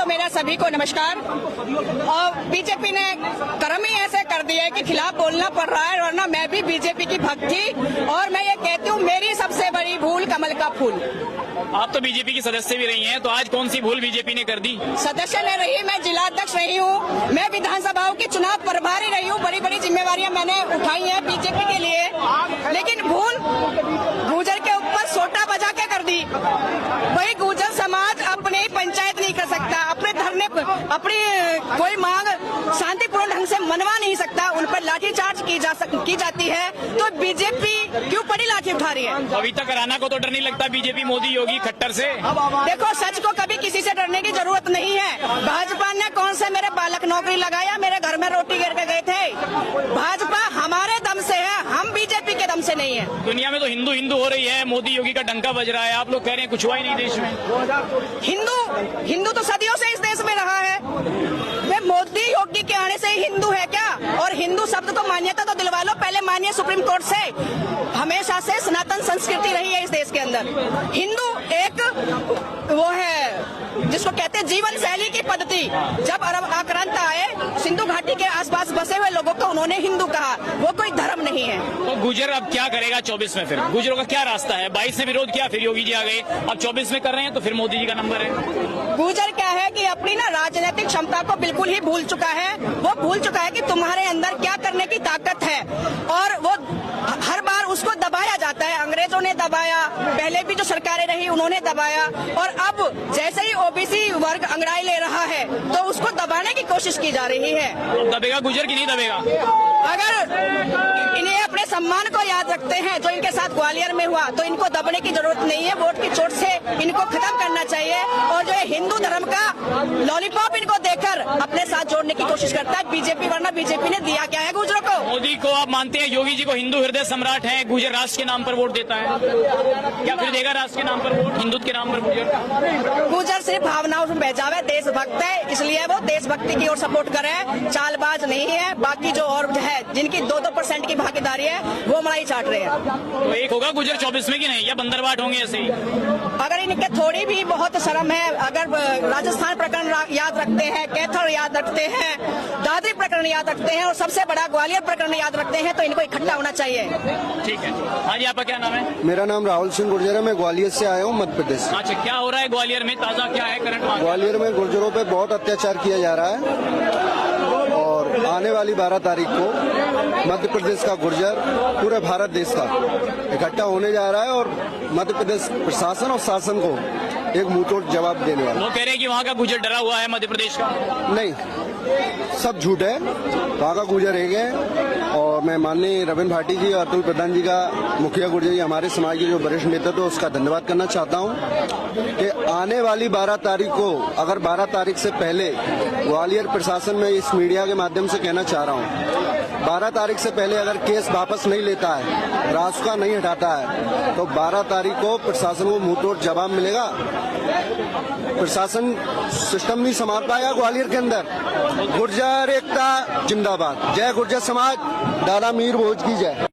Hello मेरा सभी को नमस्कार। और बीजेपी ने कर्म ही ऐसे कर दिया है कि खिलाफ बोलना पड़ रहा है, वरना मैं भी बीजेपी की भक्त थी। और मैं ये कहती हूँ मेरी सबसे बड़ी भूल कमल का फूल। आप तो बीजेपी की सदस्य भी रही हैं, तो आज कौन सी भूल बीजेपी ने कर दी? सदस्य ने रही, मैं जिलाध्यक्ष रही हूँ, मैं विधानसभाओं की चुनाव प्रभारी रही हूँ, बड़ी बड़ी जिम्मेवारियां मैंने उठाई हैं बीजेपी के लिए। लेकिन भूल गुर्जर के ऊपर सोटा बजा के कर दी। वही गुर्जर समाज अपनी पंचायत नहीं कर सकता, अपने धरने अपनी कोई मांग शांतिपूर्ण ढंग से मनवा नहीं सकता, उन पर लाठीचार्ज की जाती है। तो बीजेपी क्यों बड़ी लाठी उठा रही है? कविता कराना को तो डर नहीं लगता बीजेपी मोदी योगी खट्टर से? देखो, सच को कभी किसी से डरने की जरूरत नहीं है। भाजपा ने कौन से मेरे बालक नौकरी लगाया, मेरे घर में रोटी गिर के गए थे? भाजपा हमारे दम से है, हम बीजेपी के दम से नहीं है। दुनिया में तो हिंदू हिंदू हो रही है, मोदी योगी का डंका बज रहा है, आप लोग कह रहे हैं कुछ हुआ ही नहीं देश में। हिंदू तो सदियों से इस देश में रहा है। वे मोदी योगी के आने से हिंदू है क्या? और हिंदू शब्द को मान्यता तो दिलवा लो, पहले मानिए सुप्रीम कोर्ट से। हमेशा से सनातन संस्कृति रही है इस देश के अंदर। हिंदू एक वो है जिसको कहते हैं जीवन शैली की पद्धति। जब अरब आक्रांता आए, सिंधु घाटी के आसपास बसे हुए लोगों को उन्होंने हिंदू कहा, वो कोई धर्म नहीं है। तो गुर्जर अब क्या करेगा 24 में? फिर गुर्जरों का क्या रास्ता है? 22 में विरोध किया, फिर योगी जी आ गए, अब 24 में कर रहे हैं, तो फिर मोदी जी का नंबर है। गुर्जर क्या है कि अपनी ना राजनीतिक क्षमता को बिल्कुल ही भूल चुका है। वो भूल चुका है कि तुम्हारे अंदर क्या करने की ताकत है, और वो हर बार उसको दबाया जाता है। अंग्रेजों ने दबाया, पहले भी जो सरकारें रही उन्होंने दबाया, और अब जैसे ही ओबीसी वर्ग अंगड़ाई ले रहा है तो उसको दबाने की कोशिश की जा रही है। अब दबेगा गुर्जर की नहीं दबेगा? अगर इन्हें अपने सम्मान को याद रखते हैं जो इनके साथ ग्वालियर में हुआ, तो इनको दबने की जरूरत नहीं है। वोट की चोट से इनको खत्म करना चाहिए, और जो है हिंदू धर्म का लॉलीपॉप इनको देकर अपने साथ जोड़ने की कोशिश करता है बीजेपी, वरना बीजेपी ने दिया क्या है गुर्जरों को? मोदी को आप मानते हैं, योगी जी को हिंदू हृदय सम्राट है, गुर्जर राष्ट्र के नाम पर वोट देता है, क्या फिर देगा राष्ट्र के नाम पर वोट, हिंदुत्व के नाम पर? गुर्जर सिर्फ भावनाओं में बहजावे, देशभक्त है, इसलिए वो देशभक्ति की ओर सपोर्ट करे, चालबाज नहीं है। बाकी जो और है जिनकी 2% की भागीदारी है वो मलाई चाट रहे हैं। तो एक होगा गुर्जर 24 में कि नहीं, या बंदरबाट होंगे ऐसे ही? अगर इनके थोड़ी भी बहुत शर्म है, अगर राजस्थान प्रकरण याद रखते हैं, कैथल याद रखते हैं, दादरी प्रकरण याद रखते हैं, और सबसे बड़ा ग्वालियर प्रकरण याद रखते हैं, तो इनको इकट्ठा होना चाहिए। ठीक है। हाँ जी, आपका क्या नाम है? मेरा नाम राहुल सिंह गुर्जर है, मैं ग्वालियर से आया हूँ, मध्य प्रदेश। अच्छा, क्या हो रहा है ग्वालियर में? ताजा क्या है करंट? ग्वालियर में गुर्जरों पे बहुत अत्याचार किया जा रहा है, और आने वाली 12 तारीख को मध्य प्रदेश का गुर्जर पूरे भारत देश का इकट्ठा होने जा रहा है, और मध्य प्रदेश प्रशासन और शासन को एक मुंहतोड़ जवाब देने वाला। वो कह रहे हैं कि वहाँ का गुर्जर डरा हुआ है मध्य प्रदेश का। नहीं, सब झूठ है। वहाँ का गुर्जर एक है, और मैं माननीय रविंद्र भाटी जी और अतुल प्रधान जी का, मुखिया गुर्जर जी हमारे समाज के जो वरिष्ठ नेतृत्व तो उसका धन्यवाद करना चाहता हूँ कि आने वाली 12 तारीख को, अगर 12 तारीख से पहले ग्वालियर प्रशासन में इस मीडिया के माध्यम से कहना चाह रहा हूँ, 12 तारीख से पहले अगर केस वापस नहीं लेता है, रासुका नहीं हटाता है, तो 12 तारीख को प्रशासन को मुंहतोड़ जवाब मिलेगा। प्रशासन सिस्टम नहीं संभाल पाएगा ग्वालियर के अंदर। गुर्जर एकता जिंदाबाद, जय गुर्जर समाज, दादा मीर भोज की जय।